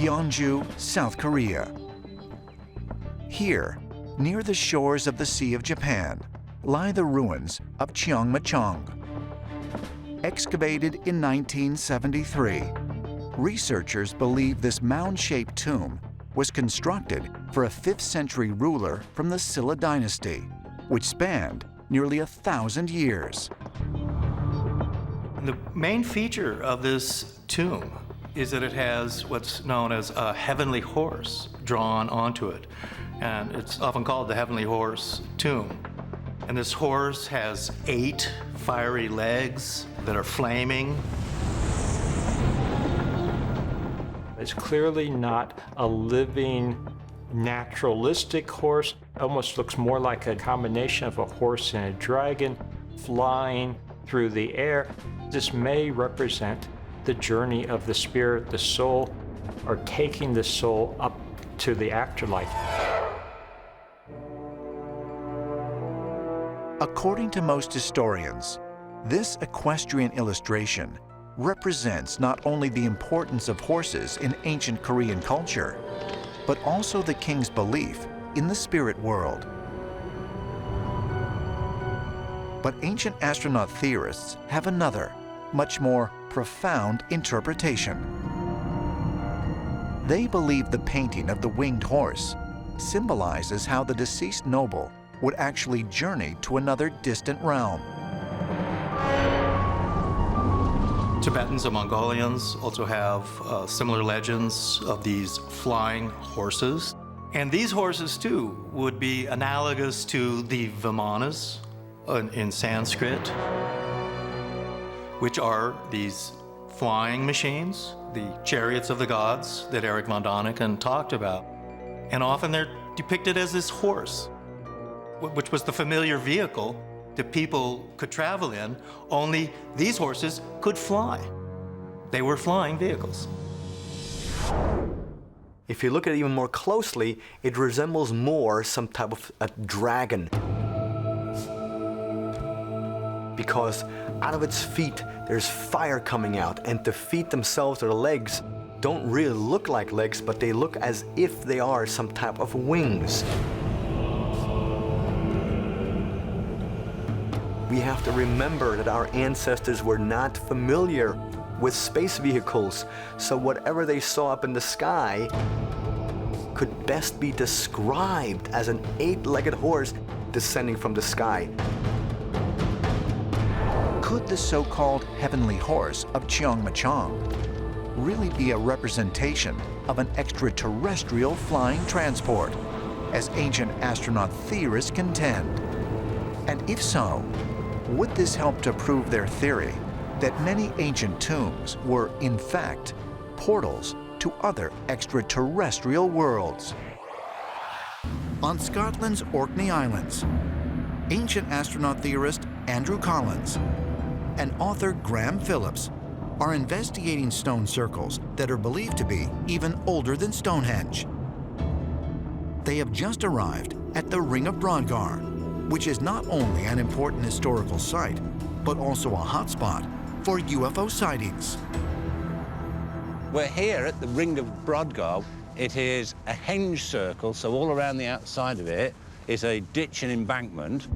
Gyeongju, South Korea. Here, near the shores of the Sea of Japan, lie the ruins of Chiang. Excavated in 1973, researchers believe this mound-shaped tomb was constructed for a 5th century ruler from the Silla dynasty, which spanned nearly 1,000 years. The main feature of this tomb is that it has what's known as a heavenly horse drawn onto it. And it's often called the heavenly horse tomb. And this horse has 8 fiery legs that are flaming. It's clearly not a living, naturalistic horse. It almost looks more like a combination of a horse and a dragon flying through the air. This may represent the journey of the spirit, the soul, or taking the soul up to the afterlife. According to most historians, this equestrian illustration represents not only the importance of horses in ancient Korean culture, but also the king's belief in the spirit world. But ancient astronaut theorists have another, much more profound interpretation. They believe the painting of the winged horse symbolizes how the deceased noble would actually journey to another distant realm. Tibetans and Mongolians also have similar legends of these flying horses. And these horses, too, would be analogous to the Vimanas in Sanskrit, which are these flying machines, the chariots of the gods that Eric von Däniken talked about. And often they're depicted as this horse, which was the familiar vehicle that people could travel in, only these horses could fly. They were flying vehicles. If you look at it even more closely, it resembles more some type of a dragon. Because out of its feet, there's fire coming out, and the feet themselves, or the legs, don't really look like legs, but they look as if they are some type of wings. We have to remember that our ancestors were not familiar with space vehicles, so whatever they saw up in the sky could best be described as an 8-legged horse descending from the sky. Could the so-called heavenly horse of Chiang really be a representation of an extraterrestrial flying transport, as ancient astronaut theorists contend? And if so, would this help to prove their theory that many ancient tombs were, in fact, portals to other extraterrestrial worlds? On Scotland's Orkney Islands, ancient astronaut theorist Andrew Collins and author Graham Phillips are investigating stone circles that are believed to be even older than Stonehenge. They have just arrived at the Ring of Brodgar, which is not only an important historical site, but also a hotspot for UFO sightings. We're here at the Ring of Brodgar. It is a henge circle, so all around the outside of it is a ditch and embankment.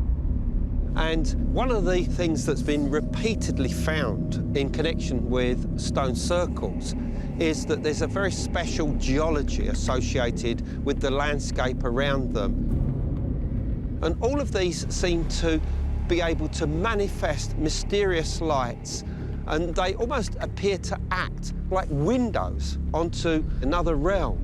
And one of the things that's been repeatedly found in connection with stone circles is that there's a very special geology associated with the landscape around them. And all of these seem to be able to manifest mysterious lights, and they almost appear to act like windows onto another realm.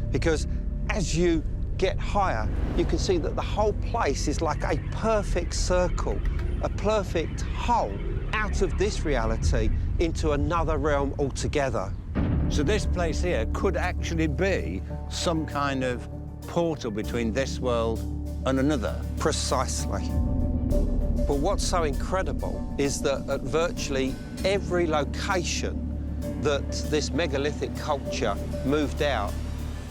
Because as you get higher, you can see that the whole place is like a perfect circle, a perfect hole out of this reality into another realm altogether. So this place here could actually be some kind of portal between this world and another. Precisely. But what's so incredible is that at virtually every location that this megalithic culture moved out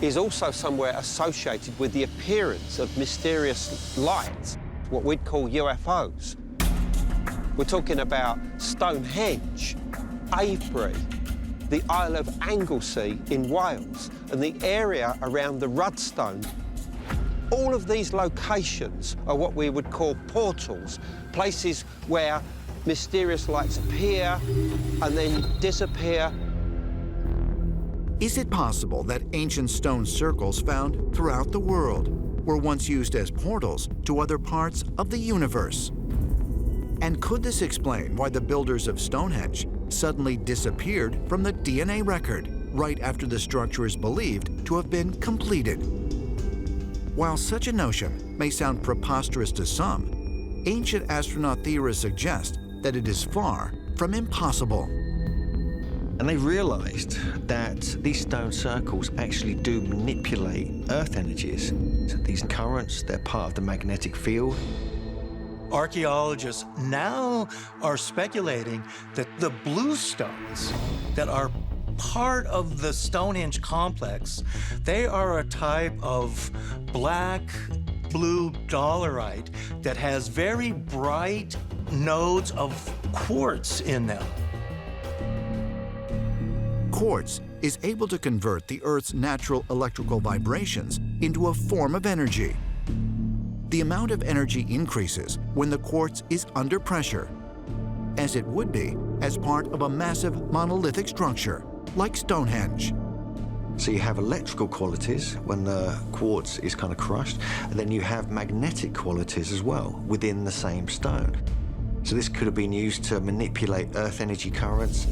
is also somewhere associated with the appearance of mysterious light, what we'd call UFOs. We're talking about Stonehenge, Avebury, the Isle of Anglesey in Wales and the area around the Rudstone. All of these locations are what we would call portals, places where mysterious lights appear and then disappear. Is it possible that ancient stone circles found throughout the world were once used as portals to other parts of the universe? And could this explain why the builders of Stonehenge suddenly disappeared from the DNA record right after the structure is believed to have been completed? While such a notion may sound preposterous to some, ancient astronaut theorists suggest that it is far from impossible. And they realized that these stone circles actually do manipulate Earth energies. So these currents, they're part of the magnetic field. Archaeologists now are speculating that the blue stones that are part of the Stonehenge complex, they are a type of black blue dolerite that has very bright nodes of quartz in them. Quartz is able to convert the Earth's natural electrical vibrations into a form of energy. The amount of energy increases when the quartz is under pressure, as it would be as part of a massive monolithic structure, like Stonehenge. So you have electrical qualities when the quartz is kind of crushed, and then you have magnetic qualities as well within the same stone. So this could have been used to manipulate Earth energy currents.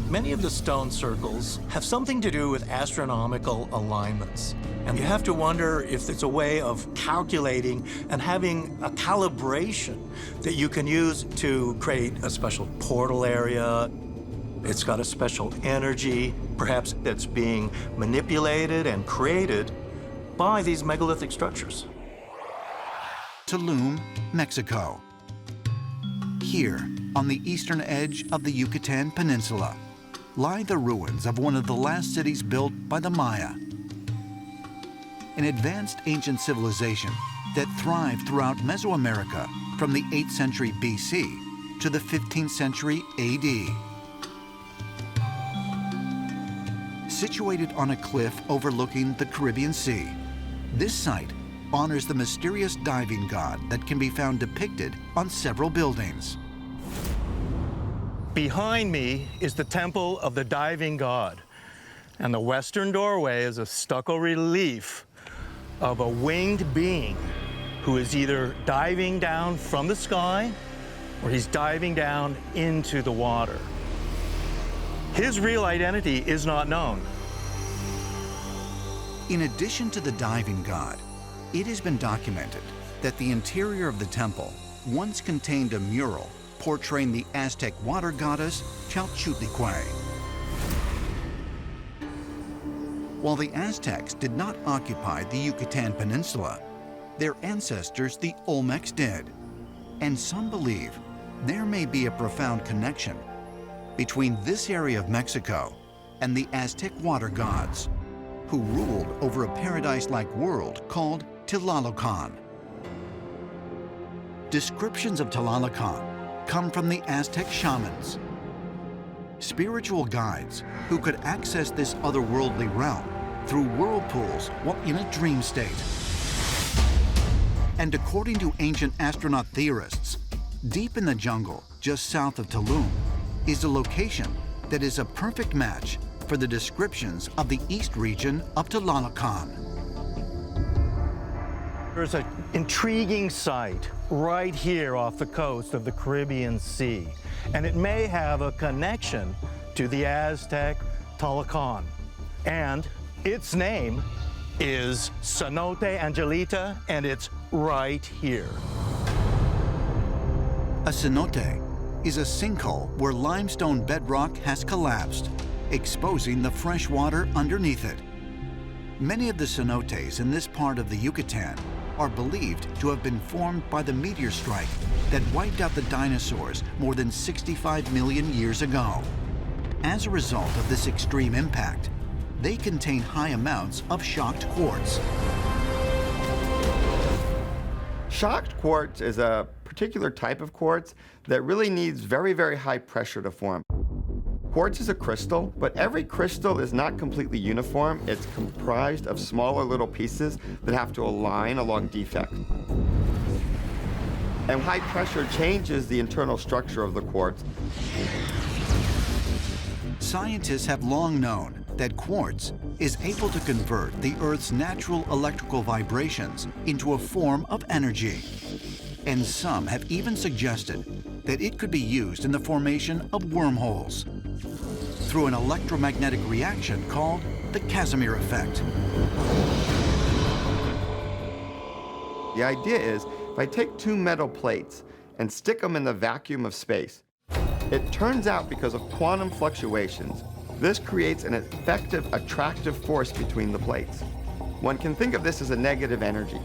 Many of the stone circles have something to do with astronomical alignments. And you have to wonder if it's a way of calculating and having a calibration that you can use to create a special portal area. It's got a special energy, perhaps that's being manipulated and created by these megalithic structures. Tulum, Mexico. Here, on the eastern edge of the Yucatan Peninsula, lie the ruins of one of the last cities built by the Maya, an advanced ancient civilization that thrived throughout Mesoamerica from the 8th century BC to the 15th century AD. Situated on a cliff overlooking the Caribbean Sea, this site honors the mysterious diving god that can be found depicted on several buildings. Behind me is the temple of the diving god, and the western doorway is a stucco relief of a winged being who is either diving down from the sky or he's diving down into the water. His real identity is not known. In addition to the diving god, it has been documented that the interior of the temple once contained a mural portraying the Aztec water goddess Chalchutlicue. While the Aztecs did not occupy the Yucatan Peninsula, their ancestors, the Olmecs, did. And some believe there may be a profound connection between this area of Mexico and the Aztec water gods, who ruled over a paradise-like world called Tlalocan. Descriptions of Tlalocan come from the Aztec shamans, spiritual guides who could access this otherworldly realm through whirlpools while in a dream state. And according to ancient astronaut theorists, deep in the jungle just south of Tulum is a location that is a perfect match for the descriptions of the east region of Tlalocan. There's an intriguing site right here off the coast of the Caribbean Sea, and it may have a connection to the Aztec Tlalocan. And its name is Cenote Angelita, and it's right here. A cenote is a sinkhole where limestone bedrock has collapsed, exposing the fresh water underneath it. Many of the cenotes in this part of the Yucatan are believed to have been formed by the meteor strike that wiped out the dinosaurs more than 65 million years ago. As a result of this extreme impact, they contain high amounts of shocked quartz. Shocked quartz is a particular type of quartz that really needs very, very high pressure to form. Quartz is a crystal, but every crystal is not completely uniform. It's comprised of smaller little pieces that have to align along defect. And high pressure changes the internal structure of the quartz. Scientists have long known that quartz is able to convert the Earth's natural electrical vibrations into a form of energy. And some have even suggested that it could be used in the formation of wormholes through an electromagnetic reaction called the Casimir effect. The idea is, if I take two metal plates and stick them in the vacuum of space, it turns out because of quantum fluctuations, this creates an effective attractive force between the plates. One can think of this as a negative energy.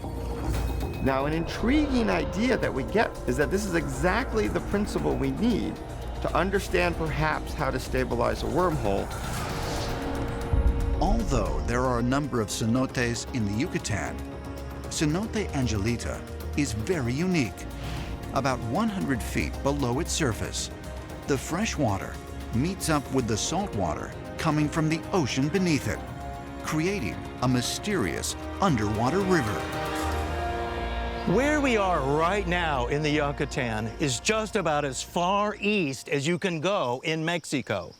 Now, an intriguing idea that we get is that this is exactly the principle we need to understand perhaps how to stabilize a wormhole. Although there are a number of cenotes in the Yucatan, Cenote Angelita is very unique. About 100 feet below its surface, the fresh water meets up with the salt water coming from the ocean beneath it, creating a mysterious underwater river. Where we are right now in the Yucatan is just about as far east as you can go in Mexico.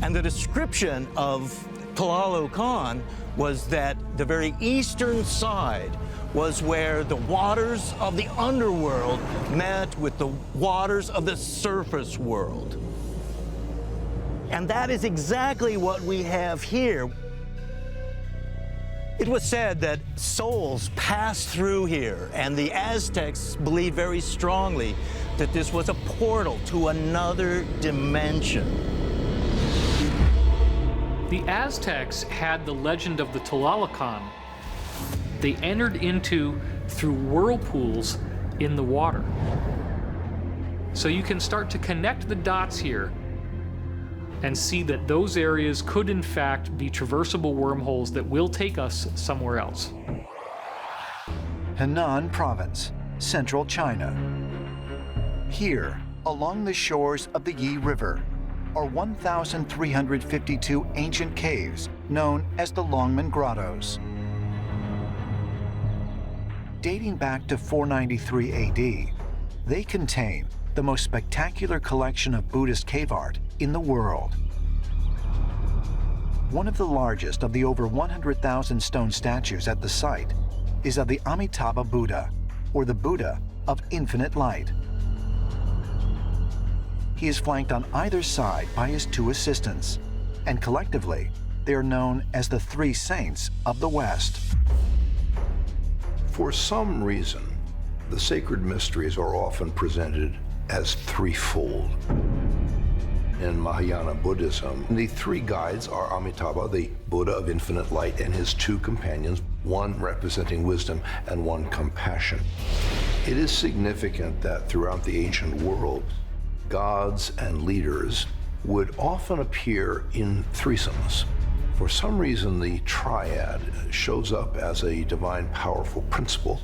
And the description of Tlalocan was that the very eastern side was where the waters of the underworld met with the waters of the surface world. And that is exactly what we have here. It was said that souls passed through here, and the Aztecs believed very strongly that this was a portal to another dimension. The Aztecs had the legend of the Tlalocan. They entered into through whirlpools in the water. So you can start to connect the dots here and see that those areas could in fact be traversable wormholes that will take us somewhere else. Henan Province, central China. Here, along the shores of the Yi River, are 1,352 ancient caves known as the Longmen Grottoes. Dating back to 493 AD, they contain the most spectacular collection of Buddhist cave art in the world. One of the largest of the over 100,000 stone statues at the site is of the Amitabha Buddha, or the Buddha of infinite light. He is flanked on either side by his two assistants, and collectively, they are known as the Three Saints of the West. For some reason, the sacred mysteries are often presented as threefold. In Mahayana Buddhism, the three guides are Amitabha, the Buddha of infinite light, and his two companions, one representing wisdom and one compassion. It is significant that throughout the ancient world, gods and leaders would often appear in threesomes. For some reason, the triad shows up as a divine, powerful principle.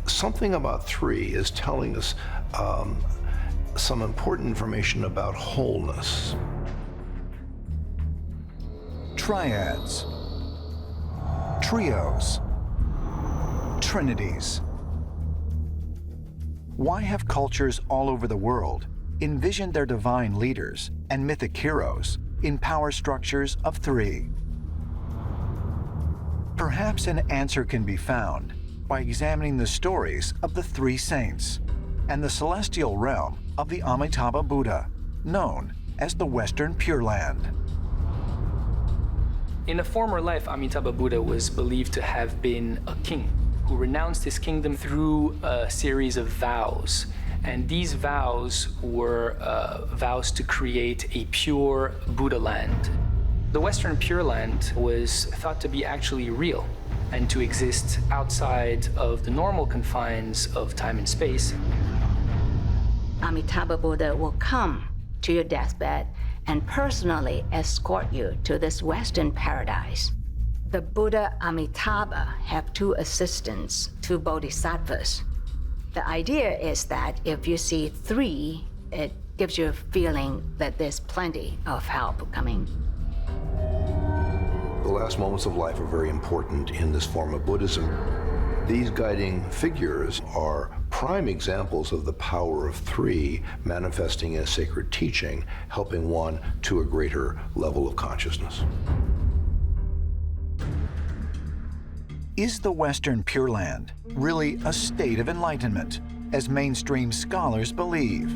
Something about three is telling us some important information about wholeness. Triads, trios, trinities. Why have cultures all over the world envisioned their divine leaders and mythic heroes in power structures of three? Perhaps an answer can be found by examining the stories of the three saints and the celestial realm of the Amitabha Buddha, known as the Western Pure Land. In a former life, Amitabha Buddha was believed to have been a king who renounced his kingdom through a series of vows. And these vows were vows to create a pure Buddha land. The Western Pure Land was thought to be actually real and to exist outside of the normal confines of time and space. Amitabha Buddha will come to your deathbed and personally escort you to this Western paradise. The Buddha Amitabha have two assistants, two bodhisattvas. The idea is that if you see three, it gives you a feeling that there's plenty of help coming. The last moments of life are very important in this form of Buddhism. These guiding figures are prime examples of the power of three manifesting in a sacred teaching, helping one to a greater level of consciousness. Is the Western Pure Land really a state of enlightenment, as mainstream scholars believe?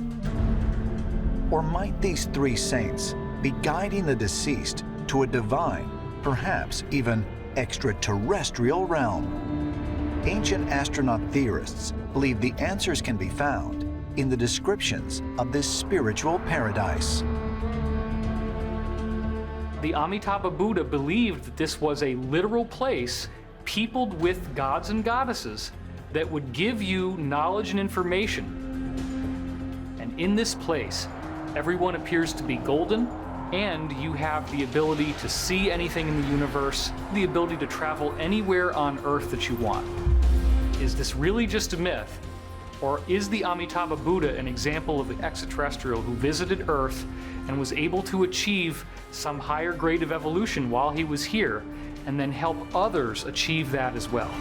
Or might these three saints be guiding the deceased to a divine, perhaps even extraterrestrial realm? Ancient astronaut theorists believe the answers can be found in the descriptions of this spiritual paradise. The Amitabha Buddha believed that this was a literal place peopled with gods and goddesses that would give you knowledge and information. And in this place, everyone appears to be golden, and you have the ability to see anything in the universe, the ability to travel anywhere on Earth that you want. Is this really just a myth? Or is the Amitabha Buddha an example of an extraterrestrial who visited Earth and was able to achieve some higher grade of evolution while he was here, and then help others achieve that as well?